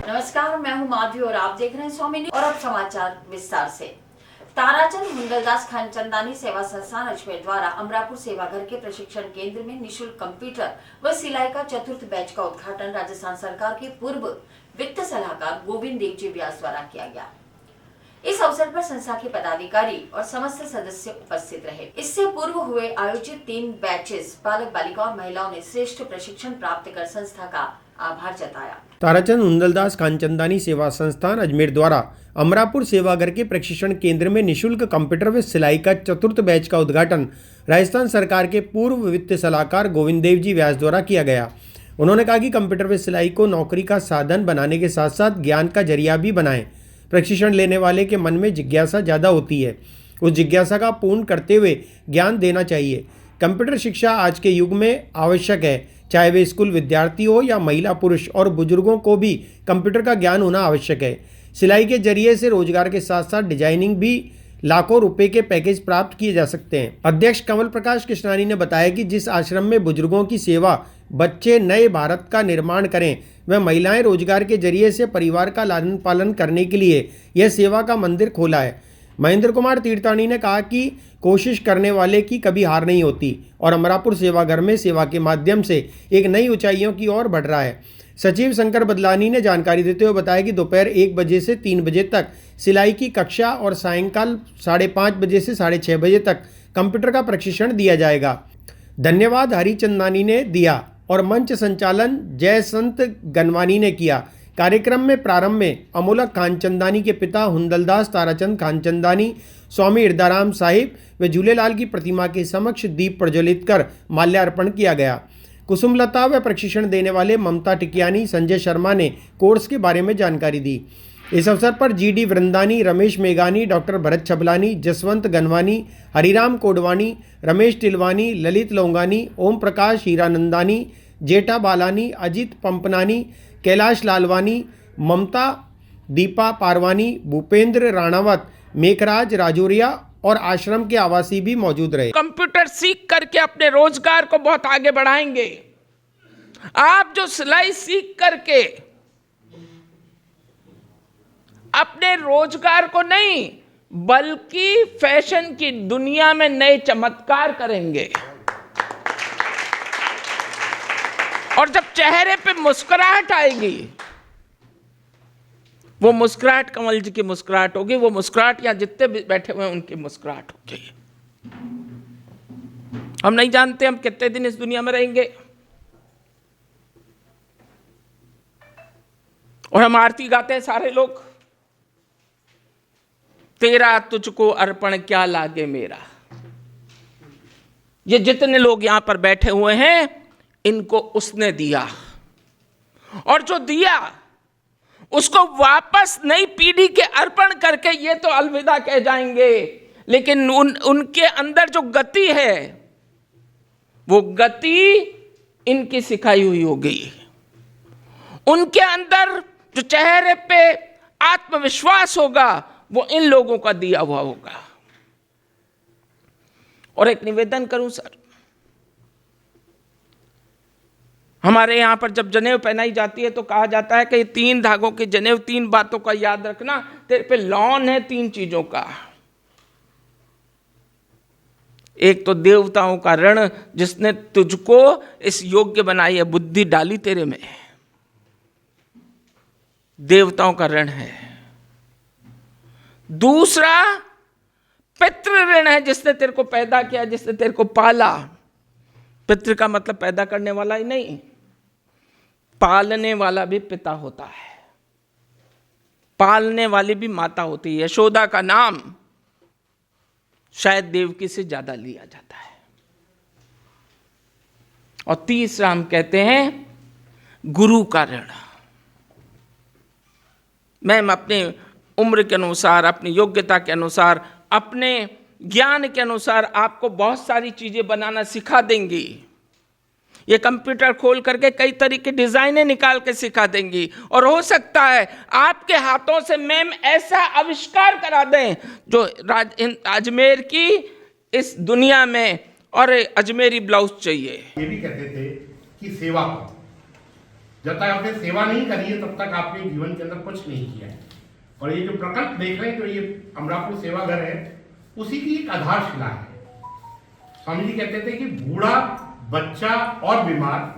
नमस्कार, मैं हूं माधवी और आप देख रहे हैं 100 मिनट। और अब समाचार विस्तार से। ताराचंद हुंडलदास खानचंदानी सेवा संस्थान अजमेर द्वारा अमरापुर सेवाघर के प्रशिक्षण केंद्र में निःशुल्क कंप्यूटर व सिलाई का चतुर्थ बैच का उद्घाटन राजस्थान सरकार के पूर्व वित्त सलाहकार गोविंद देव जी व्यास द्वारा किया गया। इस अवसर पर संस्था के पदाधिकारी और समस्त सदस्य उपस्थित रहे। इससे पूर्व हुए आयोजित 3 बैचेस बालक बालिका और महिलाओं ने श्रेष्ठ प्रशिक्षण प्राप्त कर संस्था का आभार जताया। ताराचंद हुंडलदास खानचंदानी सेवा संस्थान अजमेर द्वारा अमरापुर सेवाघर के प्रशिक्षण केंद्र में निःशुल्क कंप्यूटर व सिलाई का चतुर्थ बैच का उद्घाटन राजस्थान सरकार के पूर्व वित्त सलाहकार गोविंद देव जी व्यास द्वारा किया गया। उन्होंने कहा कि कंप्यूटर व सिलाई को नौकरी का साधन बनाने के साथ साथ ज्ञान का जरिया भी बनाएं। प्रशिक्षण लेने वाले के मन में जिज्ञासा ज़्यादा होती है, उस जिज्ञासा का पूर्ण करते हुए ज्ञान देना चाहिए। कंप्यूटर शिक्षा आज के युग में आवश्यक है, चाहे वे स्कूल विद्यार्थी हो या महिला पुरुष और बुजुर्गों को भी कंप्यूटर का ज्ञान होना आवश्यक है। सिलाई के जरिए से रोजगार के साथ साथ डिजाइनिंग भी लाखों रुपए के पैकेज प्राप्त किए जा सकते हैं। अध्यक्ष कमल प्रकाश कृष्णानी ने बताया कि जिस आश्रम में बुजुर्गों की सेवा बच्चे नए भारत का निर्माण करें, वह महिलाएं रोजगार के जरिए से परिवार का लालन पालन करने के लिए यह सेवा का मंदिर खोला है। महेंद्र कुमार तीर्थानी ने कहा कि कोशिश करने वाले की कभी हार नहीं होती और अमरापुर सेवाघर में सेवा के माध्यम से एक नई ऊंचाइयों की ओर बढ़ रहा है। सचिव शंकर बदलानी ने जानकारी देते हुए बताया कि दोपहर 1 बजे से 3 बजे तक सिलाई की कक्षा और सायंकाल 5:30 बजे से 6:30 बजे तक कंप्यूटर का प्रशिक्षण दिया जाएगा। धन्यवाद हरिचंदानी ने दिया और मंच संचालन जयसंत गनवानी ने किया। कार्यक्रम में प्रारंभ में अमोलक खानचंदानी के पिता हुंडलदास ताराचंद खानचंदानी स्वामी इरदाराम साहिब व झूलेलाल की प्रतिमा के समक्ष दीप प्रज्वलित कर माल्यार्पण किया गया। कुसुमलता व प्रशिक्षण देने वाले ममता टिकियानी संजय शर्मा ने कोर्स के बारे में जानकारी दी। इस अवसर पर जीडी वृंदानी, रमेश मेघानी, डॉक्टर भरत छबलानी, जसवंत गनवानी, हरिराम कोडवानी, रमेश टिलवानी, ललित लोंगानी, ओम प्रकाश हीरानंदानी, जेठा बालानी, अजित पंपनानी, कैलाश लालवानी, ममता, दीपा पारवानी, भूपेंद्र राणावत, मेघराज राजौरिया और आश्रम के आवासी भी मौजूद रहे। कंप्यूटर सीख करके अपने रोजगार को बहुत आगे बढ़ाएंगे। आप जो सिलाई सीख करके अपने रोजगार को नहीं बल्कि फैशन की दुनिया में नए चमत्कार करेंगे। और जब चेहरे पे मुस्कुराहट आएगी, वो मुस्कुराहट कमल जी की मुस्कुराहट होगी, वो मुस्कुराहट यहां जितने भी बैठे हुए हैं उनकी मुस्कुराहट होगी। हम नहीं जानते हम कितने दिन इस दुनिया में रहेंगे, और हम आरती गाते हैं सारे लोग, तेरा तुझको अर्पण क्या लागे मेरा। ये जितने लोग यहां पर बैठे हुए हैं इनको उसने दिया, और जो दिया उसको वापस नई पीढ़ी के अर्पण करके ये तो अलविदा कह जाएंगे, लेकिन उनके अंदर जो गति है वो गति इनकी सिखाई हुई होगी। उनके अंदर जो चेहरे पे आत्मविश्वास होगा वो इन लोगों का दिया हुआ होगा। और एक निवेदन करूं सर, हमारे यहां पर जब जनेऊ पहनाई जाती है तो कहा जाता है कि 3 धागों की जनेऊ, 3 बातों का याद रखना, तेरे पे लॉन है 3 चीजों का। एक तो देवताओं का ऋण, जिसने तुझको इस योग्य बनाई है, बुद्धि डाली तेरे में, देवताओं का ऋण है। दूसरा पितृ ऋण है, जिसने तेरे को पैदा किया, जिसने तेरे को पाला। पितृ का मतलब पैदा करने वाला ही नहीं, पालने वाला भी पिता होता है, पालने वाली भी माता होती है। यशोदा का नाम शायद देवकी से ज्यादा लिया जाता है। और तीसरा हम कहते हैं गुरु का ऋण। मैं अपने उम्र के अनुसार, अपनी योग्यता के अनुसार, अपने ज्ञान के अनुसार आपको बहुत सारी चीजें बनाना सिखा देंगी। ये कंप्यूटर खोल करके कई तरह की डिजाइनें निकाल के सिखा देंगी, और हो सकता है आपके हाथों से मैम ऐसा आविष्कार करा दें जो अजमेर की इस दुनिया में, और अजमेरी ब्लाउज चाहिए। ये भी कहते थे कि सेवा जब तक आपने सेवा नहीं करी है तब तक आपने जीवन के अंदर कुछ नहीं किया है। और ये जो प्रकल्प देख रहे हैं, जो ये अमरापुर सेवा घर है, उसी की एक आधारशिला है। स्वामी जी कहते थे कि बूढ़ा बच्चा और बीमार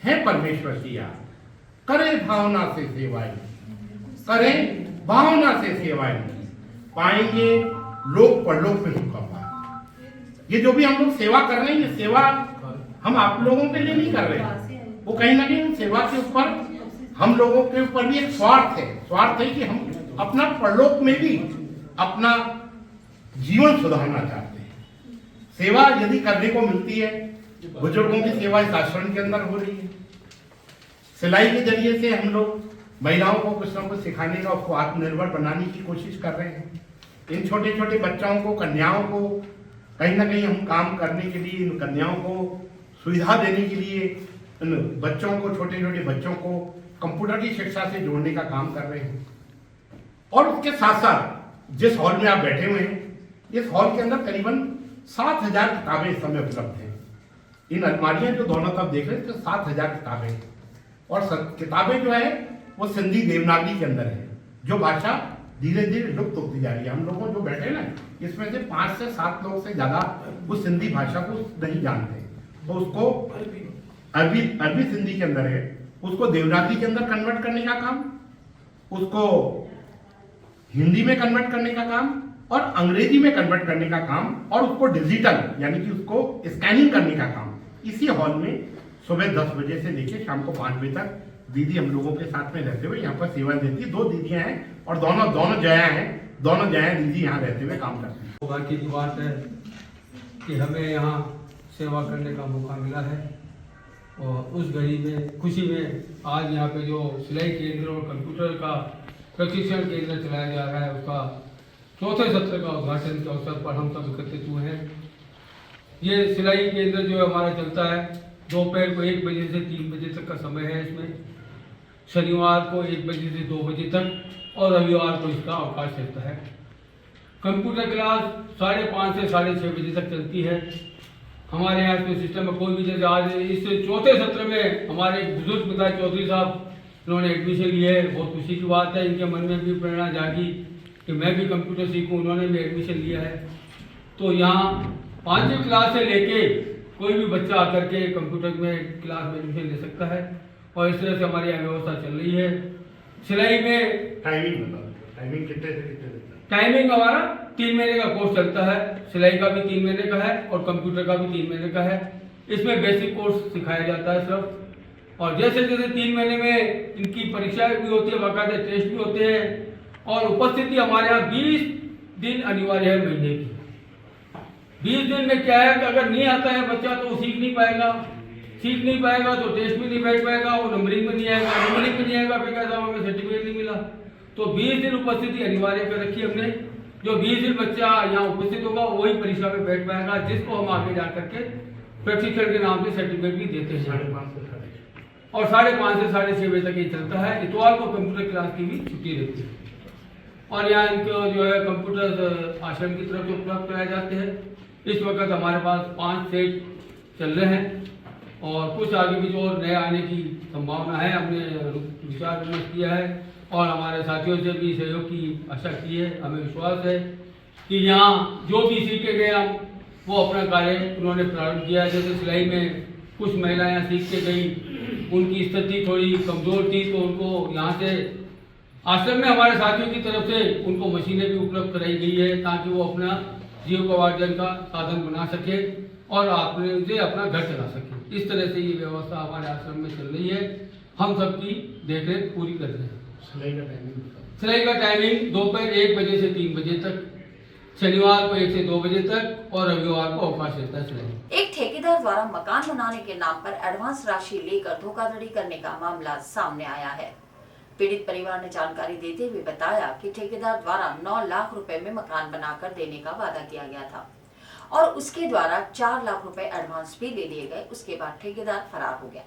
है परमेश्वर की याद, करें भावना से सेवाएं, पाएंगे लोक परलोक में सुख पाए। ये जो भी हम लोग सेवा कर रहे हैं, ये सेवा हम आप लोगों के लिए नहीं कर रहे हैं, वो कहीं ना कहीं सेवा के ऊपर हम लोगों के ऊपर भी एक स्वार्थ है कि हम अपना परलोक में भी अपना जीवन सुधारना चाहते हैं। सेवा यदि करने को मिलती है, बुजुर्गों की सेवा इस आश्रम के अंदर हो रही है। सिलाई के जरिए से हम लोग महिलाओं को कुछ ना कुछ सिखाने का, उसको आत्मनिर्भर बनाने की कोशिश कर रहे हैं। इन छोटे छोटे बच्चों को, कन्याओं को कहीं ना कहीं हम काम करने के लिए, इन कन्याओं को सुविधा देने के लिए, इन बच्चों को, छोटे छोटे बच्चों को कंप्यूटर की शिक्षा से जोड़ने का काम कर रहे हैं। और उसके साथ साथ जिस हॉल में आप बैठे हुए हैं, इस हॉल के अंदर करीबन 7,000 किताबें इस समय उपलब्ध हैं। इन अलमारियां जो दोनों तरफ देख रहे हैं, तो 7,000 किताबें हैं। और किताबें जो है वो सिंधी देवनागरी के अंदर है, जो भाषा धीरे धीरे लुप्त होती जा रही है। हम लोगों जो बैठे ना, इसमें से 5 से 7 लोग से ज्यादा उस सिंधी भाषा को नहीं जानते, तो उसको अरबी सिंधी के अंदर है, उसको देवनागरी के अंदर कन्वर्ट करने का काम, उसको हिंदी में कन्वर्ट करने का काम और अंग्रेजी में कन्वर्ट करने का काम, और उसको डिजिटल यानी कि उसको स्कैनिंग करने का काम इसी हॉल में सुबह 10 बजे से लेकर शाम को 5 बजे तक दीदी हम लोगों के साथ में रहते हुए यहाँ पर सेवा देती है। 2 दीदियां हैं और दोनों जया दीदी यहाँ रहते हुए काम करती हैं। सौभाग्य की बात है कि हमें यहाँ सेवा करने का मौका मिला है, और उस घड़ी में खुशी में आज यहाँ पे जो सिलाई केंद्र और कंप्यूटर का प्रशिक्षण केंद्र चलाया जा रहा है, उसका 4थे सत्र का उद्घाटन के अवसर पर हम सब एकत्रित हुए हैं। ये सिलाई केंद्र जो हमारा चलता है, दोपहर को 1 बजे से 3 बजे तक का समय है। इसमें शनिवार को 1 बजे से 2 बजे तक और रविवार को इसका अवकाश रहता है। कंप्यूटर क्लास 5:30 से 6:30 बजे तक चलती है। हमारे यहाँ इसमें सिस्टम में कोई भी, जैसे आज इस 4थे सत्र में हमारे बुजुर्ग पिता चौधरी साहब, इन्होंने एडमिशन लिए है। बहुत खुशी की बात है, इनके मन में भी प्रेरणा जागी कि मैं भी कंप्यूटर सीखूं, उन्होंने भी एडमिशन लिया है। तो यहाँ 5वीं क्लास से लेके कोई भी बच्चा आकर के कंप्यूटर में क्लास में एडमिशन ले सकता है, और इस तरह से हमारी यहाँ व्यवस्था चल रही है। सिलाई में टाइमिंग कितने से कितने? टाइमिंग हमारा 3 महीने का कोर्स चलता है। सिलाई का भी 3 महीने का है और कंप्यूटर का भी 3 महीने का है। इसमें बेसिक कोर्स सिखाया जाता है सब, और जैसे जैसे 3 महीने में इनकी परीक्षा भी होती है, बाकायदा टेस्ट भी होते हैं, और उपस्थिति हमारे यहाँ 20 दिन अनिवार्य है महीने की। 20 दिन में क्या है कि अगर नहीं आता है बच्चा तो सीख नहीं पाएगा तो टेस्ट भी नहीं बैठ पाएगा, वो नंबरिंग में नहीं आएगा, फिर कैसा हमें सर्टिफिकेट नहीं मिला। तो 20 दिन उपस्थिति अनिवार्य कर रखी हमने। जो 20 दिन बच्चा यहाँ उपस्थित होगा वही परीक्षा में बैठ पाएगा, जिसको हम आगे जा करके प्रशिक्षण के नाम से सर्टिफिकेट भी देते हैं। 5:30 से 6:30 बजे तक ये चलता है। इतवार को कंप्यूटर क्लास की भी छुट्टी रहती है। और यहाँ इनको जो है कंप्यूटर आश्रम की तरफ से उपलब्ध कराए जाते हैं। इस वक्त हमारे पास 5 सेट चल रहे हैं, और कुछ आगे भी जो नए आने की संभावना है। हमने विचार विमर्श किया है और हमारे साथियों से भी सहयोग की आशा की है। हमें विश्वास है कि यहाँ जो भी सीखे गए हम वो अपना कार्य उन्होंने प्रारंभ किया है। जैसे सिलाई में कुछ महिलाएं यहाँ सीख के गई, उनकी स्थिति थोड़ी कमज़ोर थी, तो उनको यहाँ से आश्रम में हमारे साथियों की तरफ से उनको मशीनें भी उपलब्ध कराई गई है, ताकि वो अपना जीविकोपार्जन का साधन बना सके और अपने अपना घर चला सके। इस तरह से ये व्यवस्था हमारे आश्रम में चल रही है। हम सबकी देखरेख पूरी कर रहे हैं। सिलाई का टाइमिंग दोपहर 1 बजे से 3 बजे तक, शनिवार को 1 से 2 बजे तक और रविवार को अवकाश रहता है सिलाई। एक ठेकेदार द्वारा मकान बनाने के नाम पर एडवांस राशि लेकर धोखाधड़ी करने का मामला सामने आया है। पीड़ित परिवार ने जानकारी देते हुए बताया कि ठेकेदार द्वारा 9 लाख रुपए में मकान बनाकर देने का वादा किया गया था और उसके द्वारा 4 लाख रुपए एडवांस भी ले लिए गए। उसके बाद ठेकेदार फरार हो गया।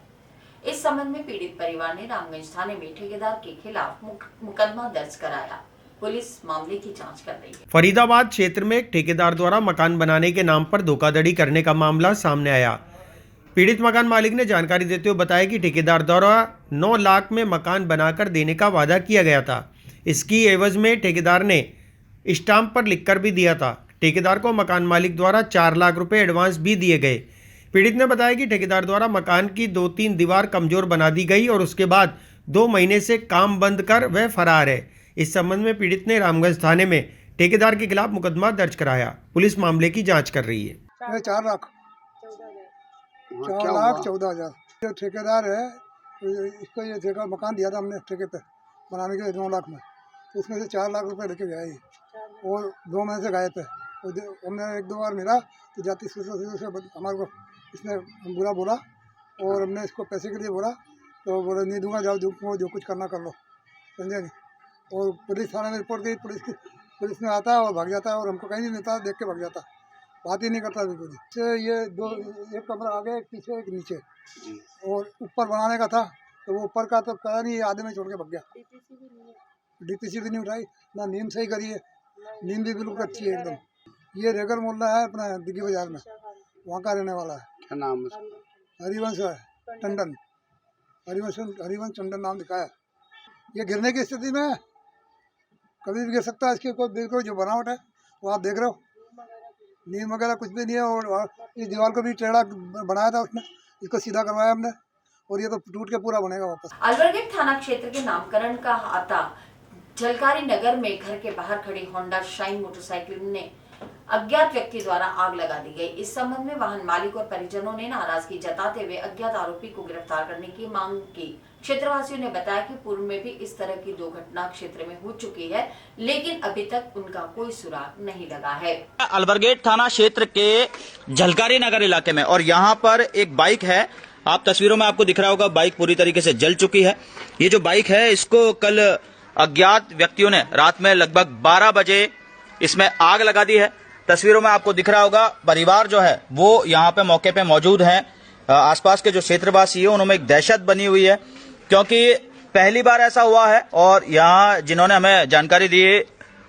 इस संबंध में पीड़ित परिवार ने रामगंज थाने में ठेकेदार के खिलाफ मुकदमा दर्ज कराया। पुलिस मामले की जांच कर रही है। फरीदाबाद क्षेत्र में एक ठेकेदार द्वारा मकान बनाने के नाम पर धोखाधड़ी करने का मामला सामने आया। पीड़ित मकान मालिक ने जानकारी देते हुए बताया कि ठेकेदार द्वारा 9 लाख में मकान बनाकर देने का वादा किया गया था। इसकी एवज में ठेकेदार ने स्टाम्प पर लिखकर भी दिया था। ठेकेदार को मकान मालिक द्वारा 4 लाख रुपए एडवांस भी दिए गए। पीड़ित ने बताया कि ठेकेदार द्वारा मकान की 2-3 दीवार कमजोर बना दी गई और उसके बाद 2 महीने से काम बंद कर वह फरार है। इस संबंध में पीड़ित ने रामगंज थाने में ठेकेदार के खिलाफ मुकदमा दर्ज कराया। पुलिस मामले की जांच कर रही है। 4 लाख 14,000 जो ठेकेदार है इसको ये ठेका मकान दिया था हमने ठेके पे बनाने के लिए 9 लाख में, तो उसमें से 4 लाख रुपए लेके गया ही और 2 महीने से गए थे। हमने 1-2 बार मिला तो जाति से हमारे को इसने बुरा बोला और हमने इसको पैसे के लिए बोला तो बोले नहीं दूंगा, जाओ जो कुछ करना कर लो, समझे नहीं। और पुलिस थाने में रिपोर्ट दी, पुलिस में आता है और भाग जाता है और हमको कहीं नहीं मिलता, देख के भाग जाता, बात ही नहीं करता बिल्कुल। से ये 2 एक कमरा आगे, एक पीछे, एक नीचे और ऊपर बनाने का था तो वो ऊपर का तो करा नहीं, आधे में छोड़ के भाग गया। डीपीसी भी नहीं उठाई, ना नीम सही करी है, नीम भी बिल्कुल अच्छी है एकदम। ये रेगर मोहल्ला है अपना दिग्गी बाजार में, वहाँ का रहने वाला है। क्या नाम है? हरिवंश है, टंडन, हरिवंश टंडन नाम लिखा है। ये गिरने की स्थिति में कभी भी गिर सकता है। इसकी कोई बिल्कुल जो बनावट है वो आप देख रहे हो, नीम वगैरह कुछ भी नहीं है। और इस दीवार को भी टेढ़ा बनाया था उसने, इसको सीधा करवाया हमने और ये तो टूट के पूरा बनेगा वापस। अलवरगेट थाना क्षेत्र के नामकरण का आता झलकारी नगर में घर के बाहर खड़ी होंडा शाइन मोटरसाइकिल ने अज्ञात व्यक्ति द्वारा आग लगा दी गई। इस संबंध में वाहन मालिक और परिजनों ने नाराजगी जताते हुए अज्ञात आरोपी को गिरफ्तार करने की मांग की। क्षेत्रवासियों ने बताया कि पूर्व में भी इस तरह की 2 घटना क्षेत्र में हो चुकी है, लेकिन अभी तक उनका कोई सुराग नहीं लगा है। अलवरगेट थाना क्षेत्र के झलकारी नगर इलाके में, और यहाँ पर एक बाइक है, आप तस्वीरों में आपको दिख रहा होगा, बाइक पूरी तरीके से जल चुकी है। ये जो बाइक है इसको कल अज्ञात व्यक्तियों ने रात में लगभग 12 बजे इसमें आग लगा दी है। तस्वीरों में आपको दिख रहा होगा, परिवार जो है वो यहाँ पे मौके पे मौजूद है। आसपास के जो क्षेत्रवासी है उनमें एक दहशत बनी हुई है, क्योंकि पहली बार ऐसा हुआ है। और यहाँ जिन्होंने हमें जानकारी दी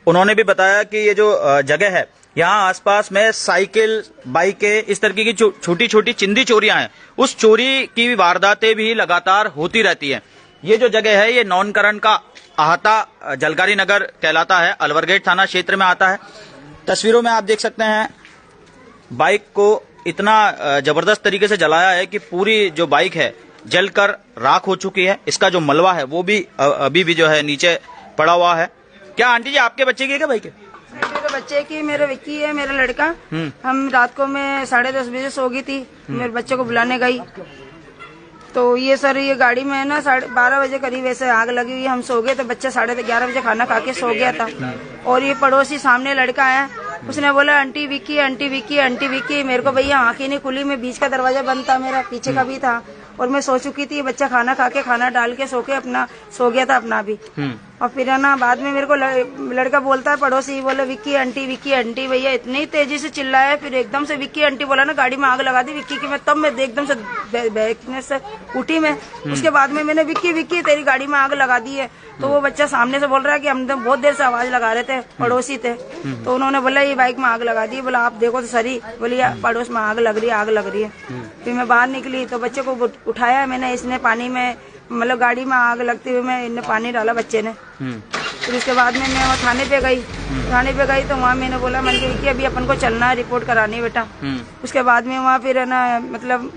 उन्होंने भी बताया कि ये जो जगह है यहाँ आसपास में साइकिल, बाइकें, इस तरीके की छोटी छोटी चिंदी चोरियां हैं, उस चोरी की वारदातें भी लगातार होती रहती हैं। ये जो जगह है ये नौनकरण का अहाता झलकारी नगर कहलाता है, अलवरगेट थाना क्षेत्र में आता है। तस्वीरों में आप देख सकते हैं बाइक को इतना जबरदस्त तरीके से जलाया है कि पूरी जो बाइक है जलकर राख हो चुकी है। इसका जो मलबा है वो भी अभी भी जो है नीचे पड़ा हुआ है। क्या आंटी जी आपके बच्चे की क्या बाइक है? मेरे बच्चे की, मेरे विक्की है, मेरा लड़का। हम रात को मैं 10:30 बजे सो गई थी, मेरे बच्चे को बुलाने गई तो ये सर ये गाड़ी में है ना 12:30 बजे करीब ऐसे आग लगी हुई। हम सो गए तो बच्चा 11:30 बजे खाना खा के सो गया था। और ये पड़ोसी सामने लड़का है, उसने बोला aunty Vicky, aunty Vicky, aunty Vicky. मेरे को भैया आँख ही नहीं खुली, मैं बीच का दरवाजा बंद था, मेरा पीछे का भी था और मैं सो चुकी थी। बच्चा खाना खा के, खाना डाल के सो गया था अपना भी। और फिर है ना बाद में मेरे को लड़का बोलता है, पड़ोसी बोले विक्की आंटी, विक्की आंटी। भैया इतनी तेजी से चिल्लाया, फिर एकदम से विक्की आंटी बोला ना, गाड़ी में आग लगा दी विक्की की। मैं तब मैं एकदम से बैठने से उठी मैं। उसके बाद में मैंने विक्की विक्की तेरी गाड़ी में आग लगा दी है। तो वो बच्चा सामने से बोल रहा है कि हम तो बहुत देर से आवाज लगा रहे थे, पड़ोसी थे। तो उन्होंने बोला ये बाइक में आग लगा दी। बोला आप देखो तो सरी, बोली पड़ोस में आग लग रही है, आग लग रही है। फिर मैं बाहर निकली तो बच्चे को उठाया मैंने, इसने पानी में, मतलब गाड़ी में आग लगते हुए मैं इन्हें पानी डाला बच्चे ने। फिर उसके बाद में मैं वहाँ थाने पे गई तो वहाँ मैंने बोला मैंने कि अभी अपन को चलना है, रिपोर्ट करानी बेटा। उसके बाद में वहाँ फिर है ना मतलब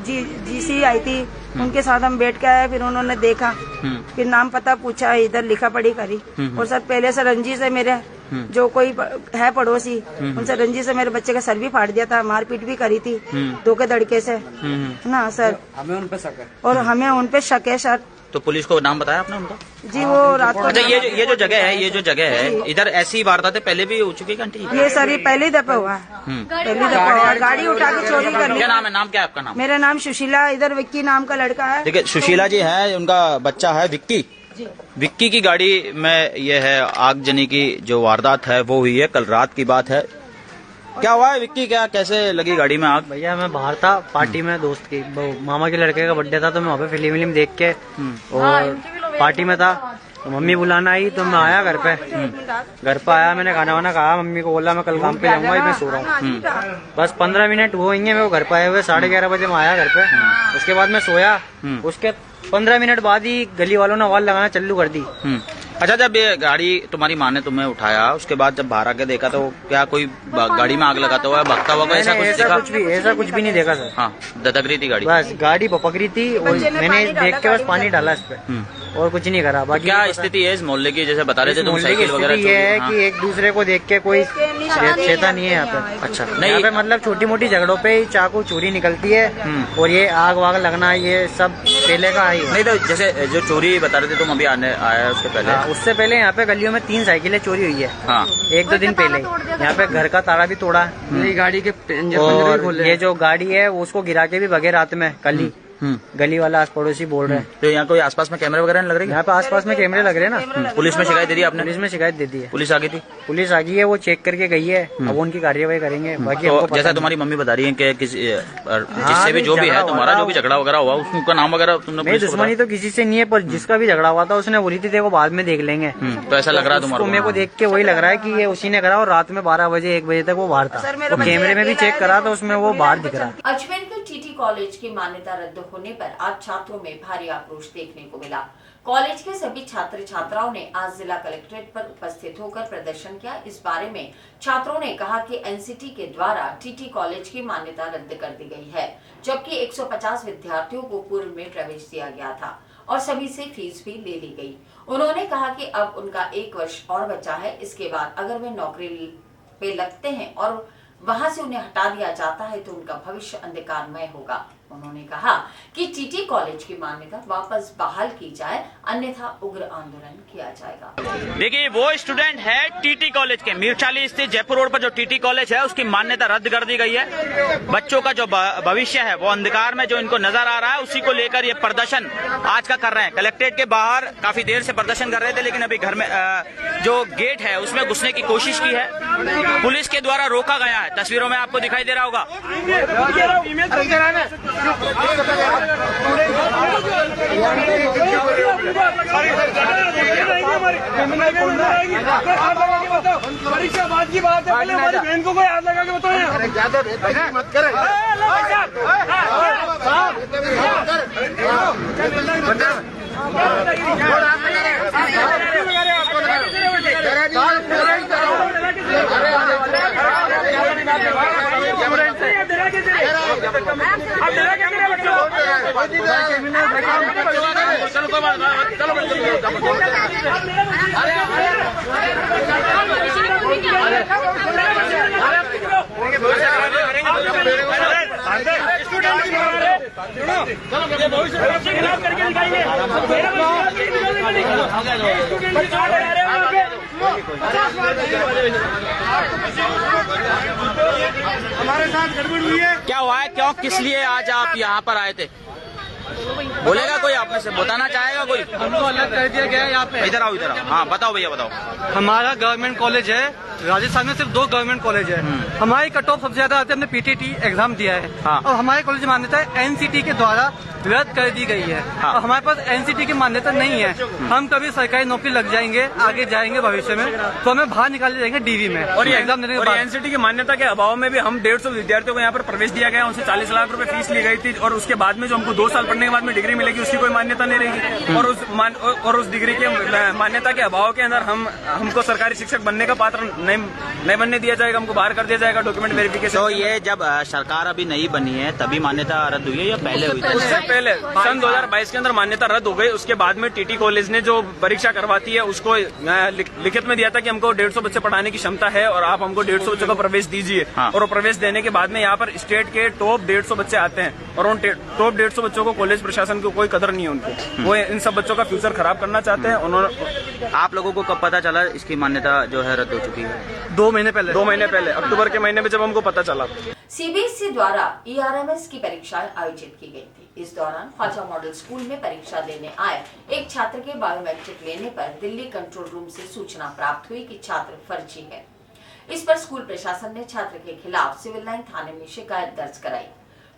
जीसी आई थी, उनके साथ हम बैठ के आए। फिर उन्होंने देखा, फिर नाम पता पूछा, इधर लिखा पढ़ी करी। और सर पहले से रंजिश है मेरे, जो कोई है पड़ोसी, उनसे रंजिश से मेरे बच्चे का सर भी फाड़ दिया था, मारपीट भी करी थी धोखे धड़के से ना सर। हमें उन पे शक है और हमें उन पे शक है सर। तो पुलिस को नाम बताया आपने उनका? जी वो रात को। अच्छा ये जो जगह है इधर ऐसी वारदातें पहले भी हो चुकी है आंटी? ये सर ये पहली दफा हुआ है, पहली दफा हुआ है। गाड़ी उठा के चोरी करनी। क्या नाम है? नाम क्या है आपका? नाम? मेरा नाम सुशीला, इधर विक्की नाम का लड़का है। ठीक है, सुशीला जी है, उनका बच्चा है विक्की। विक्की की गाड़ी में ये है आगजनी की जो वारदात है वो हुई है, कल रात की बात है। क्या हुआ है विक्की, क्या कैसे लगी गाड़ी में आग? भैया मैं बाहर था पार्टी में, दोस्त की मामा के लड़के का बर्थडे था, तो मैं वहाँ पे फिल्म देख के और पार्टी में था। तो मम्मी बुलाना आई तो मैं आया घर पे। घर पे आया, मैंने खाना वाना खाया, मम्मी को बोला मैं कल काम पे जाऊंगा, मैं सो रहा हूँ। बस 15 मिनट वो ही है मेरे को घर पे आए हुए, 11:30 बजे मैं आया घर पे। उसके बाद मैं सोया, उसके 15 मिनट बाद ही गली वालों ने आवाज लगाना चालू कर दी। अच्छा, जब ये गाड़ी तुम्हारी माँ ने तुम्हें उठाया, उसके बाद जब बाहर आके देखा तो क्या कोई गाड़ी में आग लगाता हुआ भगता हुआ ऐसा कुछ भी नहीं देखा सर। हाँ, ददक रही थी गाड़ी, बस गाड़ी पक रही थी और मैंने देख के बस पानी डाला इस पे और कुछ नहीं करा। बाकी क्या स्थिति है इस मोहल्ले की, जैसे बता रहे थे तुम साइकिल वगैरह? ये है कि एक दूसरे को देख के कोई छेता नहीं है यहाँ पे। अच्छा, नहीं, यहाँ पे मतलब छोटी मोटी झगड़ों पे ही चाकू चोरी निकलती है और ये आग वाग लगना ये सब पहले का ही। नहीं तो जैसे जो चोरी बता रहे थे तुम अभी आने आया उसके पहले? उससे पहले यहाँ पे गलियों में 3 साइकिलें चोरी हुई है। हाँ, 1-2 दिन पहले यहाँ पे घर का ताला भी तोड़ा, गाड़ी के और ये जो गाड़ी है उसको गिरा के भी भगे रात में कल ही। गली वाला आस पड़ोसी बोल रहे हैं। तो यहाँ कोई आसपास में कैमरे वगैरह नहीं लग रहे? यहाँ पे आसपास में कैमरे लग रहे हैं ना। पुलिस में शिकायत दे दी आपने? पुलिस में शिकायत दे दी है। पुलिस आ गई थी? पुलिस आ गई है, वो चेक करके गई है, अब वो उनकी कार्यवाही करेंगे। बाकी तो जैसा तुम्हारी मम्मी बता रही है कि जिससे भी जो भी है तुम्हारा जो भी झगड़ा वगैरह हुआ उसका नाम वगैरह तुमने? नहीं, दुश्मनी तो किसी से नहीं है, पर जिसका भी झगड़ा हुआ था उसने बोली थी देखो बाद में देख लेंगे। तो ऐसा लग रहा है तुम्हारा? मेरे को देख के वही लग रहा है कि ये उसी ने करा और रात में 12 बजे 1 बजे तक वो बाहर था। तो कैमरे में भी चेक करा तो उसमें वो बाहर दिख रहा। अजमेर के टीटी कॉलेज की मान्यता रद्द होने पर आज छात्रों में भारी आक्रोश देखने को मिला। कॉलेज के सभी छात्र छात्राओं ने आज जिला कलेक्ट्रेट पर उपस्थित होकर प्रदर्शन किया। इस बारे में छात्रों ने कहा कि एनसीटी के द्वारा टीटी कॉलेज की मान्यता रद्द कर दी गई है, जबकि 150 विद्यार्थियों को पूर्व में प्रवेश दिया गया था और सभी से फीस भी ले ली गई। उन्होंने कहा कि अब उनका 1 वर्ष और बचा है, इसके बाद अगर वे नौकरी पे लगते हैं और वहां से उन्हें हटा दिया जाता है तो उनका भविष्य अंधकारमय होगा। उन्होंने कहा कि टीटी कॉलेज की मान्यता वापस बहाल की जाए, अन्यथा उग्र आंदोलन किया जाएगा। देखिए, वो स्टूडेंट है टीटी कॉलेज के, मीरचाली स्थित जयपुर रोड पर जो टीटी कॉलेज है उसकी मान्यता रद्द कर दी गई है। बच्चों का जो भविष्य है वो अंधकार में जो इनको नजर आ रहा है, उसी को लेकर ये प्रदर्शन आज का कर रहे हैं। कलेक्ट्रेट के बाहर काफी देर से प्रदर्शन कर रहे थे, लेकिन अभी घर में जो गेट है उसमें घुसने की कोशिश की है, पुलिस के द्वारा रोका गया है। तस्वीरों में आपको दिखाई दे रहा होगा। परीक्षा बाद की बात है, पहले हमारी बहन को कोई हाथ लगा के बताओ। ज्यादा मत करे। हमारे साथ गड़बड़ हुई है। क्या हुआ है, क्यों, किस लिए आज आप यहाँ पर आए थे? बोलेगा कोई, आप में से बताना चाहेगा कोई? हमको अलग कर दिया गया है यहाँ पे। इधर आओ, इधर आओ। हाँ, बताओ भैया, बताओ। हमारा गवर्नमेंट कॉलेज है, राजस्थान में सिर्फ 2 गवर्नमेंट कॉलेज है। हमारी कट ऑफ सबसे ज्यादा आते हैं, हमने पीटीटी एग्जाम दिया है। हाँ। और हमारे कॉलेज की मान्यता एनसीटी के द्वारा रद्द कर दी गई है। हाँ। और हमारे पास एनसीटी की मान्यता नहीं है। हम कभी सरकारी नौकरी लग जाएंगे, आगे जाएंगे भविष्य में, तो हमें बाहर निकाले जाएंगे डीवी में। और ये एग्जाम देने के बाद एनसीटी की मान्यता के अभाव में भी हम 150 विद्यार्थियों को यहाँ पर प्रवेश दिया गया, उनसे 40 लाख रुपए फीस ली गई थी, और उसके बाद में जो हमको 2 साल पढ़ने के बाद में डिग्री मिलेगी उसकी कोई मान्यता नहीं रहेगी। और उस डिग्री के मान्यता के अभाव के अंदर हमको सरकारी शिक्षक बनने का पात्र नहीं बनने दिया जाएगा, हमको बाहर कर दिया जाएगा डॉक्यूमेंट वेरिफिकेशन। तो ये जब सरकार अभी नहीं बनी है तभी मान्यता रद्द हुई है या पहले हुई थी? उससे पहले सन 2022 के अंदर मान्यता रद्द हो गई। उसके बाद में टीटी कॉलेज ने जो परीक्षा करवाती है उसको लिखित में दिया था कि हमको 150 बच्चे पढ़ाने की क्षमता है और आप हमको 150 बच्चों का प्रवेश दीजिए। हाँ। और प्रवेश देने के बाद में यहाँ पर स्टेट के टॉप 150 बच्चे आते हैं और उन टॉप 150 बच्चों को कॉलेज प्रशासन को कोई कदर नहीं है उनको। वो इन सब बच्चों का फ्यूचर खराब करना चाहते हैं। उन्होंने, आप लोगों को कब पता चला इसकी मान्यता जो है रद्द हो चुकी है? 2 महीने पहले अक्टूबर के महीने में जब हमको पता चला। सीबीएसई द्वारा ईआरएमएस की परीक्षाएं आयोजित की गई थी। इस दौरान ख्वाजा मॉडल स्कूल में परीक्षा देने आए एक छात्र के बायोमेट्रिक लेने पर दिल्ली कंट्रोल रूम से सूचना प्राप्त हुई कि छात्र फर्जी है। इस पर स्कूल प्रशासन ने छात्र के खिलाफ सिविल लाइन थाने में शिकायत दर्ज कराई।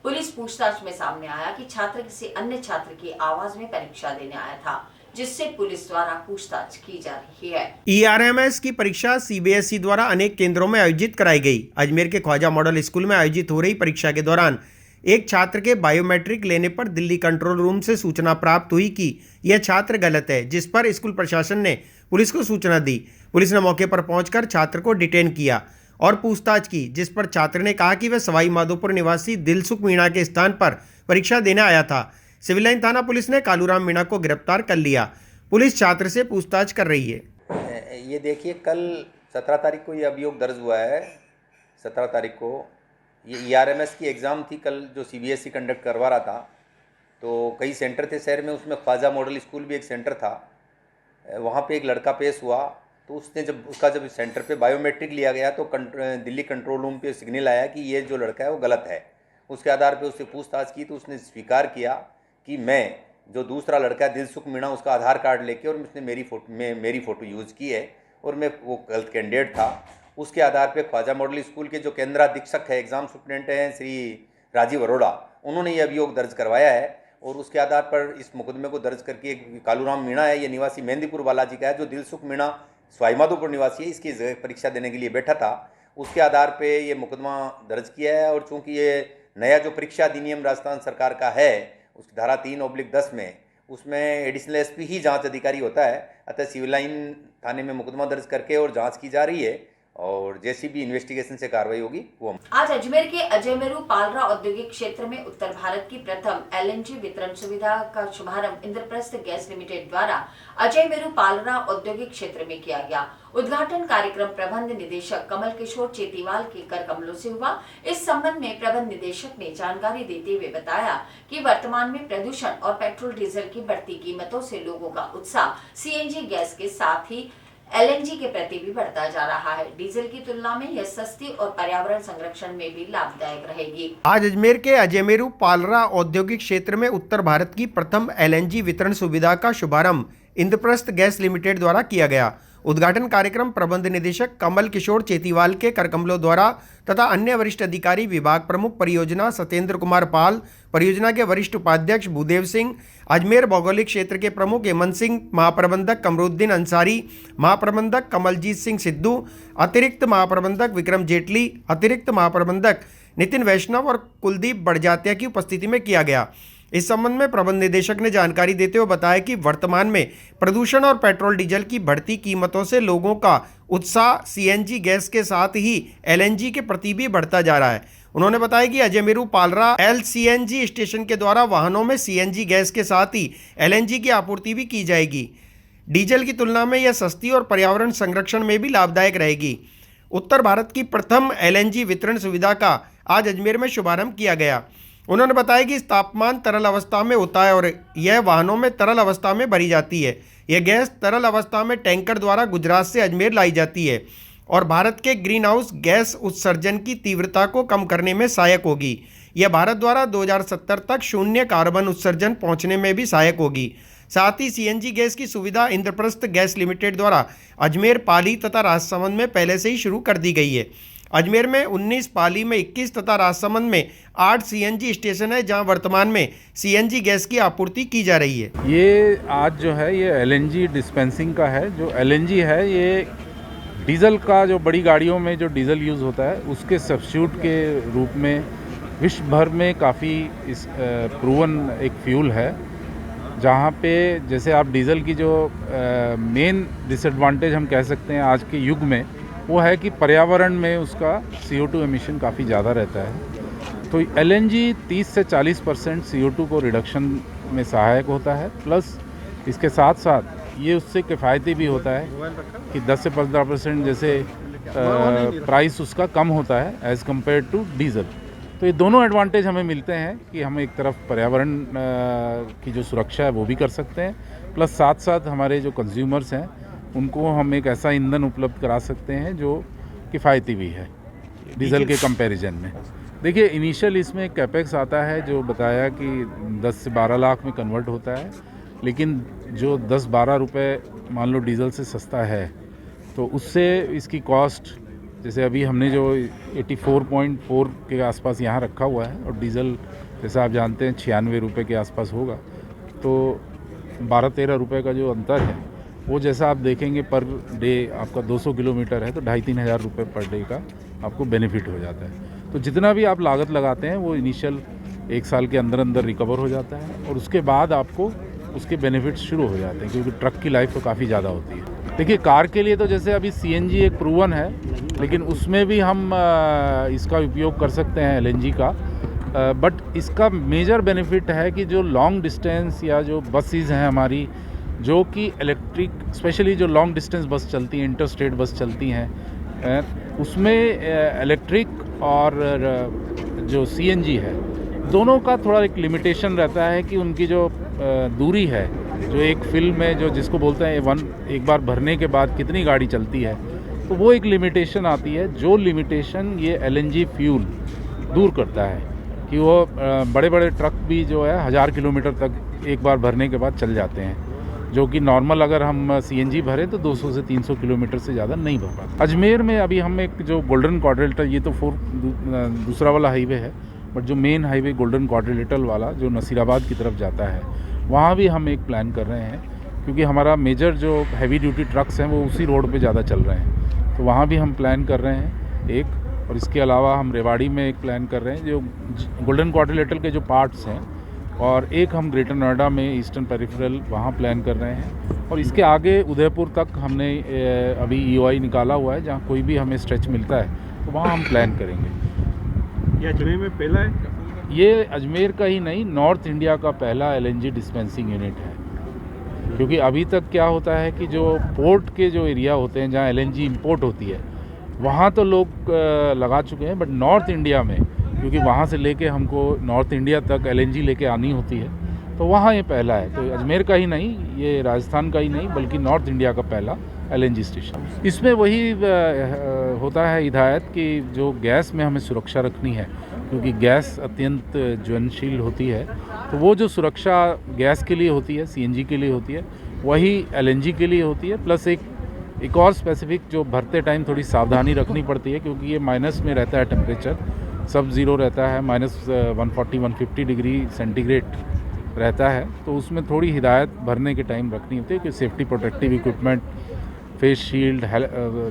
पुलिस पूछताछ में सामने आया कि छात्र किसी अन्य छात्र की आवाज में परीक्षा देने आया था, जिससे पुलिस द्वारा पूछताछ की जा रही है। ERMS की परीक्षा CBSE द्वारा अनेक केंद्रों में आयोजित कराई गई। अजमेर के ख्वाजा मॉडल स्कूल में आयोजित हो रही परीक्षा के दौरान एक छात्र के बायोमेट्रिक लेने पर दिल्ली कंट्रोल रूम से सूचना प्राप्त हुई कि यह छात्र गलत है, जिस पर स्कूल प्रशासन ने पुलिस को सूचना दी। पुलिस ने मौके पर पहुंचकर छात्र को डिटेन किया और पूछताछ की, जिस पर छात्र ने कहा कि वह सवाई माधोपुर निवासी दिलसुख मीणा के स्थान पर परीक्षा देने आया था। सिविल लाइन थाना पुलिस ने कालूराम मीणा को गिरफ्तार कर लिया। पुलिस छात्र से पूछताछ कर रही है। ये देखिए, कल 17 तारीख को ये अभियोग दर्ज हुआ है। 17 तारीख को ये ERMS की एग्ज़ाम थी कल, जो CBSE कंडक्ट करवा रहा था। तो कई सेंटर थे शहर में, उसमें ख्वाजा मॉडल स्कूल भी एक सेंटर था। वहाँ पे एक लड़का पेश हुआ, तो उसने जब सेंटर पे बायोमेट्रिक लिया गया तो दिल्ली कंट्रोल रूम पे सिग्नल आया कि ये जो लड़का है वो गलत है। उसके आधार पे उससे पूछताछ की तो उसने स्वीकार किया कि मैं जो दूसरा लड़का है दिलसुख मीणा, उसका आधार कार्ड लेके और उसने मेरी फ़ोटो यूज़ की है और मैं वो गलत कैंडिडेट था। उसके आधार पे ख्वाजा मॉडल स्कूल के जो केंद्राधीक्षक है, एग्ज़ाम सुप्रिटेंडेंट हैं श्री राजीव अरोड़ा, उन्होंने ये अभियोग दर्ज करवाया है और उसके आधार पर इस मुकदमे को दर्ज करके कालूराम मीणा है, ये निवासी मेहंदीपुर बालाजी का है, जो दिलसुख मीणा सवाई माधोपुर निवासी है, इसकी परीक्षा देने के लिए बैठा था। उसके आधार पे ये मुकदमा दर्ज किया है और चूँकि ये नया जो परीक्षा अधिनियम राजस्थान सरकार का है, उसकी धारा 3/10 में, उसमें एडिशनल SP ही जांच अधिकारी होता है। अतः सिविल लाइन थाने में मुकदमा दर्ज करके और जांच की जा रही है और जैसी भी इन्वेस्टिगेशन से कार्रवाई होगी वो। आज अजमेर के अजयमेरू पालरा औद्योगिक क्षेत्र में उत्तर भारत की प्रथम LNG वितरण सुविधा का शुभारंभ इंद्रप्रस्थ गैस लिमिटेड द्वारा अजयमेरू पालरा औद्योगिक क्षेत्र में किया गया। उद्घाटन कार्यक्रम प्रबंध निदेशक कमल किशोर चेतीवाल के कर कमलों से हुआ। इस संबंध में प्रबंध निदेशक ने जानकारी देते हुए बताया कि वर्तमान में प्रदूषण और पेट्रोल डीजल की बढ़ती कीमतों से लोगों का उत्साह CNG गैस के साथ ही LNG के प्रति भी बढ़ता जा रहा है। डीजल की तुलना में यह सस्ती और पर्यावरण संरक्षण में भी लाभदायक रहेगी। आज अजमेर के अजयमेरू पालरा औद्योगिक क्षेत्र में उत्तर भारत की प्रथम LNG वितरण सुविधा का शुभारंभ इंद्रप्रस्थ गैस लिमिटेड द्वारा किया गया। उद्घाटन कार्यक्रम प्रबंध निदेशक कमल किशोर चेतीवाल के करकमलों द्वारा तथा अन्य वरिष्ठ अधिकारी, विभाग प्रमुख परियोजना सत्येंद्र कुमार पाल, परियोजना के वरिष्ठ उपाध्यक्ष भूदेव सिंह, अजमेर भौगोलिक क्षेत्र के प्रमुख हेमंत सिंह, महाप्रबंधक कमरुद्दीन अंसारी, महाप्रबंधक कमलजीत सिंह सिद्धू, अतिरिक्त महाप्रबंधक विक्रम जेटली, अतिरिक्त महाप्रबंधक नितिन वैष्णव और कुलदीप बड़जात्या की उपस्थिति में किया गया। इस संबंध में प्रबंध निदेशक ने जानकारी देते हुए बताया कि वर्तमान में प्रदूषण और पेट्रोल डीजल की बढ़ती कीमतों से लोगों का उत्साह CNG गैस के साथ ही LNG के प्रति भी बढ़ता जा रहा है। उन्होंने बताया कि अजयमेरू पालरा LCNG स्टेशन के द्वारा वाहनों में CNG गैस के साथ ही LNG की आपूर्ति भी की जाएगी। डीजल की तुलना में यह सस्ती और पर्यावरण संरक्षण में भी लाभदायक रहेगी। उत्तर भारत की प्रथम LNG वितरण सुविधा का आज अजमेर में शुभारंभ किया गया। उन्होंने बताया कि इस तापमान तरल अवस्था में होता है और यह वाहनों में तरल अवस्था में भरी जाती है। यह गैस तरल अवस्था में टैंकर द्वारा गुजरात से अजमेर लाई जाती है और भारत के ग्रीन हाउस गैस उत्सर्जन की तीव्रता को कम करने में सहायक होगी। यह भारत द्वारा 2070 तक शून्य कार्बन उत्सर्जन पहुंचने में भी सहायक होगी। साथ ही CNG गैस की सुविधा इंद्रप्रस्थ गैस लिमिटेड द्वारा अजमेर, पाली तथा राजसमंद में पहले से ही शुरू कर दी गई है। अजमेर में 19, पाली में 21 तथा राजसमंद में 8 CNG स्टेशन है, जहां वर्तमान में CNG गैस की आपूर्ति की जा रही है। ये आज जो है ये LNG डिस्पेंसिंग का है। जो LNG है ये डीजल का, जो बड़ी गाड़ियों में जो डीजल यूज़ होता है उसके सब्स्टिट्यूट के रूप में विश्व भर में काफ़ी इस प्रूवन एक फ्यूल है। जहाँ पे जैसे आप डीजल की जो मेन डिसएडवांटेज हम कह सकते हैं आज के युग में, वो है कि पर्यावरण में उसका CO2 एमिशन काफ़ी ज़्यादा रहता है। तो LNG 30 से 40% CO2 को रिडक्शन में सहायक होता है। प्लस इसके साथ साथ ये उससे किफ़ायती भी होता है कि 10 से 15% जैसे प्राइस उसका कम होता है एज़ कम्पेयर टू डीजल। तो ये दोनों एडवांटेज हमें मिलते हैं कि हम एक तरफ पर्यावरण की जो सुरक्षा है वो भी कर सकते हैं, प्लस साथ साथ हमारे जो कंज्यूमर्स हैं उनको हम एक ऐसा ईंधन उपलब्ध करा सकते हैं जो किफ़ायती भी है डीजल के कंपैरिजन में। देखिए, इनिशियल इसमें कैपेक्स आता है जो बताया कि 10 से 12 लाख में कन्वर्ट होता है, लेकिन जो 10-12 रुपए मान लो डीजल से सस्ता है तो उससे इसकी कॉस्ट, जैसे अभी हमने जो 84.4 के आसपास यहाँ रखा हुआ है और डीजल जैसा आप जानते हैं 96 रुपये के आसपास होगा, तो 12-13 रुपये का जो अंतर है वो जैसा आप देखेंगे पर डे आपका 200 किलोमीटर है तो 2,500-3 हज़ार रुपये पर डे का आपको बेनिफिट हो जाता है। तो जितना भी आप लागत लगाते हैं वो इनिशियल 1 साल के अंदर अंदर रिकवर हो जाता है और उसके बाद आपको उसके बेनिफिट्स शुरू हो जाते हैं, क्योंकि ट्रक की लाइफ तो काफ़ी ज़्यादा होती है। देखिए कार के लिए तो जैसे अभी CNG एक प्रूवन है, लेकिन उसमें भी हम इसका उपयोग कर सकते हैं LNG का, बट इसका मेजर बेनिफिट है कि जो लॉन्ग डिस्टेंस या जो बसेस हैं हमारी जो कि इलेक्ट्रिक, स्पेशली जो लॉन्ग डिस्टेंस बस चलती हैं, इंटरस्टेट बस चलती हैं, उसमें इलेक्ट्रिक और जो CNG है दोनों का थोड़ा एक लिमिटेशन रहता है कि उनकी जो दूरी है, जो एक फिल में जो जिसको बोलते हैं एक बार भरने के बाद कितनी गाड़ी चलती है, तो वो एक लिमिटेशन आती है। जो लिमिटेशन ये LNG फ्यूल दूर करता है कि वो बड़े बड़े ट्रक भी जो है 1000 किलोमीटर तक एक बार भरने के बाद चल जाते हैं, जो कि नॉर्मल अगर हम CNG भरें तो 200 से 300 किलोमीटर से ज़्यादा नहीं भर पाते। अजमेर में अभी हम एक जो गोल्डन क्वाड्रिलेटरल, ये तो दूसरा वाला हाईवे है, बट जो मेन हाईवे गोल्डन क्वाड्रिलेटरल वाला जो नसीराबाद की तरफ जाता है, वहाँ भी हम एक प्लान कर रहे हैं, क्योंकि हमारा मेजर जो हैवी ड्यूटी ट्रक्स हैं वो उसी रोड पे ज़्यादा चल रहे हैं, तो वहाँ भी हम प्लान कर रहे हैं एक। और इसके अलावा हम रेवाड़ी में एक प्लान कर रहे हैं जो गोल्डन क्वाड्रिलेटरल के जो पार्ट्स हैं, और एक हम ग्रेटर नोएडा में ईस्टर्न पेरिफेरल वहाँ प्लान कर रहे हैं। और इसके आगे उदयपुर तक हमने अभी EOI निकाला हुआ है, जहाँ कोई भी हमें स्ट्रेच मिलता है तो वहाँ हम प्लान करेंगे। ये अजमेर में पहला है? ये अजमेर का ही नहीं, नॉर्थ इंडिया का पहला LNG डिस्पेंसिंग यूनिट है, क्योंकि अभी तक क्या होता है कि जो पोर्ट के जो एरिया होते हैं जहाँ LNG इंपोर्ट होती है वहाँ तो लोग लगा चुके हैं, बट नॉर्थ इंडिया में, क्योंकि वहाँ से लेके हमको नॉर्थ इंडिया तक LNG लेके आनी होती है, तो वहाँ ये पहला है। तो अजमेर का ही नहीं, ये राजस्थान का ही नहीं, बल्कि नॉर्थ इंडिया का पहला LNG स्टेशन। इसमें वही होता है हिदायत कि जो गैस में हमें सुरक्षा रखनी है, क्योंकि गैस अत्यंत ज्वलनशील होती है, तो वो जो सुरक्षा गैस के लिए होती है, CNG के लिए होती है, वही LNG के लिए होती है। प्लस एक और स्पेसिफिक जो भरते टाइम थोड़ी सावधानी रखनी पड़ती है, क्योंकि ये माइनस में रहता है टेम्परेचर, सब ज़ीरो रहता है, -140-150 डिग्री सेंटीग्रेड रहता है, तो उसमें थोड़ी हिदायत भरने के टाइम रखनी होती है कि safety protective equipment, face shield,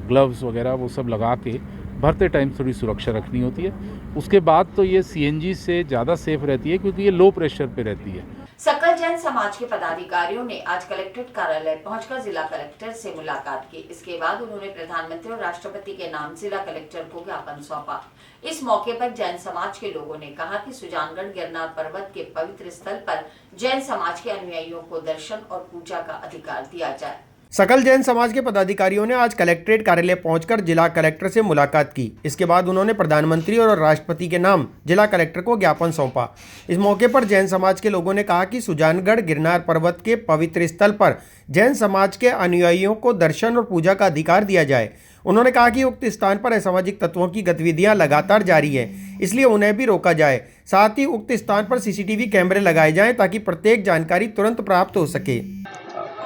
gloves वगैरह वो सब लगा के भरते टाइम थोड़ी सुरक्षा रखनी होती है। उसके बाद तो ये CNG से ज़्यादा सेफ रहती है, क्योंकि ये लो प्रेशर पे रहती है। सकल जैन समाज के पदाधिकारियों ने आज कलेक्ट्रेट कार्यालय पहुंचकर जिला कलेक्टर से मुलाकात की। इसके बाद उन्होंने प्रधानमंत्री और राष्ट्रपति के नाम जिला कलेक्टर को ज्ञापन सौंपा। इस मौके पर जैन समाज के लोगों ने कहा कि सुजानगढ़ गिरनार पर्वत के पवित्र स्थल पर जैन समाज के अनुयायियों को दर्शन और पूजा का अधिकार दिया जाए। सकल जैन समाज के पदाधिकारियों ने आज कलेक्ट्रेट कार्यालय पहुंचकर जिला कलेक्टर से मुलाकात की। इसके बाद उन्होंने प्रधानमंत्री और राष्ट्रपति के नाम जिला कलेक्टर को ज्ञापन सौंपा। इस मौके पर जैन समाज के लोगों ने कहा कि सुजानगढ़ गिरनार पर्वत के पवित्र स्थल पर जैन समाज के अनुयायियों को दर्शन और पूजा का अधिकार दिया जाए। उन्होंने कहा कि उक्त स्थान पर असामाजिक तत्वों की गतिविधियां लगातार जारी है, इसलिए उन्हें भी रोका जाए। साथ ही उक्त स्थान पर CCTV कैमरे लगाए जाएं ताकि प्रत्येक जानकारी तुरंत प्राप्त हो सके।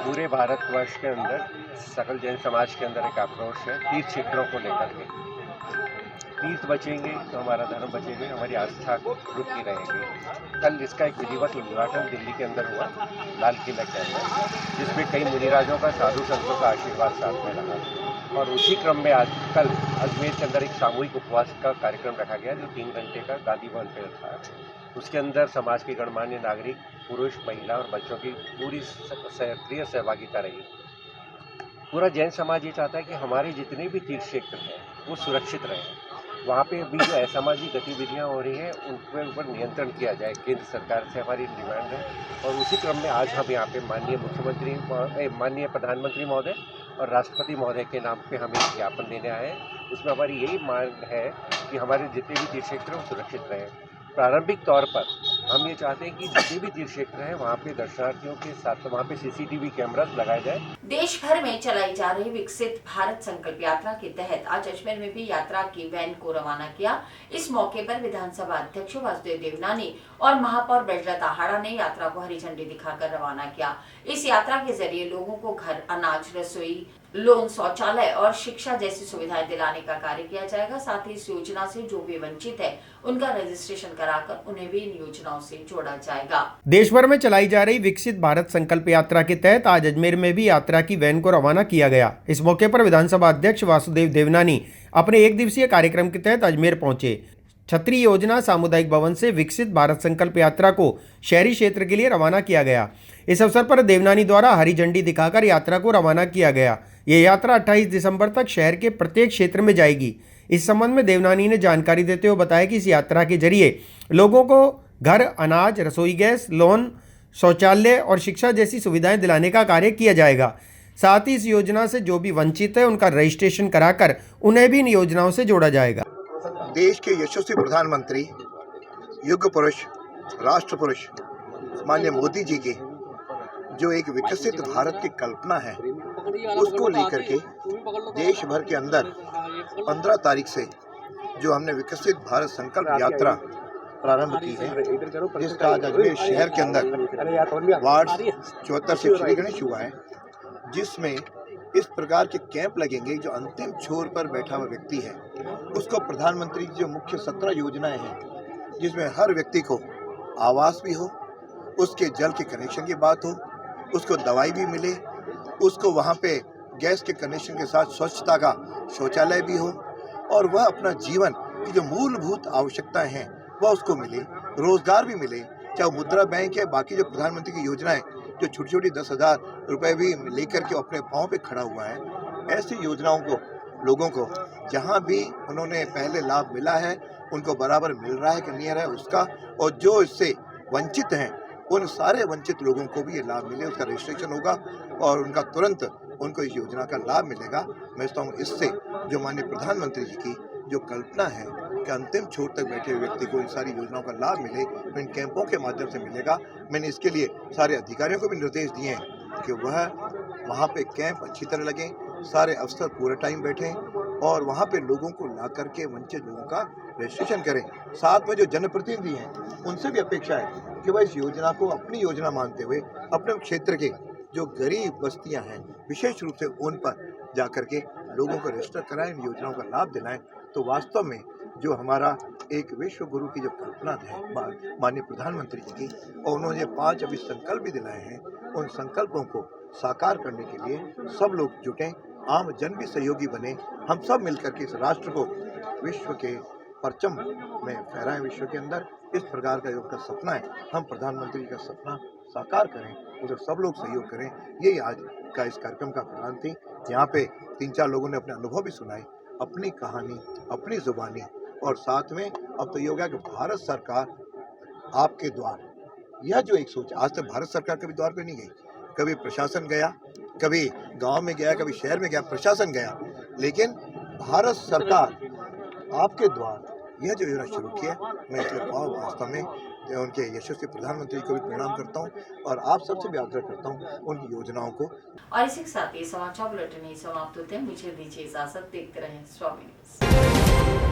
पूरे भारतवर्ष के अंदर सकल जैन समाज के अंदर एक आक्रोश है तीर्थ क्षेत्रों को लेकर के। तीर्थ बचेंगे तो हमारा धर्म बचेंगे, हमारी आस्था रुकी रहेगी। कल इसका एक विधिवत उद्घाटन दिल्ली के अंदर हुआ, लाल किला के अंदर, जिसमें कई मुनिराजों का, साधु संतों का आशीर्वाद साथ में रहा। और उसी क्रम में आज कल अजमेर के अंदर एक सामूहिक उपवास का कार्यक्रम रखा गया, जो 3 घंटे का गांधी भवन पे था। उसके अंदर समाज के गणमान्य नागरिक, पुरुष, महिला और बच्चों की पूरी सक्रिय सहभागिता रही। पूरा जैन समाज ये चाहता है कि हमारे जितने भी तीर्थ क्षेत्र हैं वो सुरक्षित रहें। वहाँ पे अभी जो असामाजिक गतिविधियाँ हो रही हैं उनके ऊपर नियंत्रण किया जाए, केंद्र सरकार से हमारी डिमांड है। और उसी क्रम में आज हम यहाँ पे माननीय प्रधानमंत्री महोदय और राष्ट्रपति महोदय के नाम पे हम एक ज्ञापन देने आए हैं। उसमें हमारी यही मांग है कि हमारे जितने भी तीर्थ क्षेत्र हैं वो सुरक्षित रहें। प्रारंभिक तौर पर हम ये चाहते हैं कि जितने भी तीर्थ क्षेत्र हैं वहाँ पे दर्शनार्थियों के साथ वहाँ पे CCTV कैमरा लगाए जाए। देश भर में चलाई जा रही विकसित भारत संकल्प यात्रा के तहत आज अजमेर में भी यात्रा की वैन को रवाना किया। इस मौके पर विधानसभा अध्यक्ष वासुदेव देवनानी और महापौर बैजलत आहाड़ा ने यात्रा को हरी झंडी दिखाकर रवाना किया। इस यात्रा के जरिए लोगों को घर, अनाज, रसोई लोन, शौचालय और शिक्षा जैसी सुविधाएं दिलाने का कार्य किया जाएगा। साथ ही इस योजना से जो भी वंचित है उनका रजिस्ट्रेशन कराकर उन्हें भी इन योजनाओं से जोड़ा जाएगा। देश भर में चलाई जा रही विकसित भारत संकल्प यात्रा के तहत आज अजमेर में भी यात्रा की वैन को रवाना किया गया। इस मौके पर विधानसभा अध्यक्ष वासुदेव देवनानी अपने 1 दिवसीय कार्यक्रम के तहत अजमेर पहुंचे। छतरी योजना सामुदायिक भवन से विकसित भारत संकल्प यात्रा को शहरी क्षेत्र के लिए रवाना किया गया। इस अवसर पर देवनानी द्वारा हरी झंडी दिखाकर यात्रा को रवाना किया गया। ये यात्रा 28 दिसंबर तक शहर के प्रत्येक क्षेत्र में जाएगी। इस संबंध में देवनानी ने जानकारी देते हुए बताया कि इस यात्रा के जरिए लोगों को घर, अनाज, रसोई गैस, लोन, शौचालय और शिक्षा जैसी सुविधाएं दिलाने का कार्य किया जाएगा। साथ ही इस योजना से जो भी वंचित है उनका रजिस्ट्रेशन कराकर उन्हें भी इन योजनाओं से जोड़ा जाएगा। देश के यशस्वी प्रधानमंत्री, युग पुरुष, राष्ट्र पुरुष माननीय मोदी जी की जो एक विकसित भारत की कल्पना है, उसको लेकर के देश भर के अंदर 15 तारीख से जो हमने विकसित भारत संकल्प यात्रा प्रारंभ की है, जिसका आज अजमेर शहर के अंदर वार्ड 74 से श्री गणेश हुआ है, जिसमें इस प्रकार के कैंप लगेंगे। जो अंतिम छोर पर बैठा हुआ व्यक्ति है उसको प्रधानमंत्री की जो मुख्य 17 योजनाएं हैं, जिसमें हर व्यक्ति को आवास भी हो, उसके जल के कनेक्शन की बात हो, उसको दवाई भी मिले, उसको वहाँ पे गैस के कनेक्शन के साथ स्वच्छता का शौचालय भी हो, और वह अपना जीवन की जो मूलभूत आवश्यकताएं हैं वह उसको मिले, रोजगार भी मिले, चाहे मुद्रा बैंक है, बाकी जो प्रधानमंत्री की योजनाएं जो छोटी छोटी 10,000 रुपये भी लेकर के अपने पाँव पे खड़ा हुआ है, ऐसी योजनाओं को लोगों को जहां भी उन्होंने पहले लाभ मिला है उनको बराबर मिल रहा है कि नहीं आ रहा है उसका, और जो इससे वंचित हैं उन सारे वंचित लोगों को भी ये लाभ मिले, उसका रजिस्ट्रेशन होगा और उनका तुरंत उनको इस योजना का लाभ मिलेगा। मैं समझता हूँ इससे जो माननीय प्रधानमंत्री जी की जो कल्पना है कि अंतिम छोर तक बैठे हुए व्यक्ति को इन सारी योजनाओं का लाभ मिले, इन कैंपों के माध्यम से मिलेगा। मैंने इसके लिए सारे अधिकारियों को भी निर्देश दिए हैं कि वह वहाँ पे कैंप अच्छी तरह लगें, सारे अफसर पूरे टाइम बैठें और वहाँ पे लोगों को ला करके वंचित लोगों का रजिस्ट्रेशन करें। साथ में जो जनप्रतिनिधि हैं उनसे भी अपेक्षा है कि वह इस योजना को अपनी योजना मानते हुए अपने क्षेत्र के जो गरीब बस्तियां हैं विशेष रूप से उन पर जा करके लोगों को रजिस्टर कराएं, इन योजनाओं का लाभ दिलाएं। तो वास्तव में जो हमारा एक विश्व गुरु की जो कल्पना है माननीय प्रधानमंत्री जी की, और उन्होंने 5 अभी संकल्प भी दिलाए हैं, उन संकल्पों को साकार करने के लिए सब लोग जुटें, आम जन भी सहयोगी बने, हम सब मिलकर के इस राष्ट्र को विश्व के परचम में फहराएं। विश्व के अंदर इस प्रकार का योग का सपना है, हम प्रधानमंत्री जी का सपना साकार करें, उसे सब लोग सहयोग करें। यही आज का इस कार्यक्रम का प्रारंभ थी। यहाँ पे 3-4 लोगों ने अपने अनुभव भी सुनाए, अपनी कहानी, अपनी जुबानी, और साथ में अब तो ये हो गया कि भारत सरकार आपके द्वार, यह जो एक सोच, आज तक भारत सरकार कभी द्वार पे नहीं गई, कभी प्रशासन गया, कभी गांव में गया, कभी शहर में गया, प्रशासन गया, लेकिन भारत सरकार आपके द्वार, यह जो योजना शुरू की है, मैं इसलिए वास्तव में उनके यशस्वी प्रधानमंत्री को भी प्रणाम करता हूं और आप सबसे भी आग्रह करता हूं उन योजनाओं को। और इसी के साथ ये समाचार बुलेटिन समाप्त होते हैं। मुझे दीजिए इजाजत, देखते रहें स्वामी न्यूज़।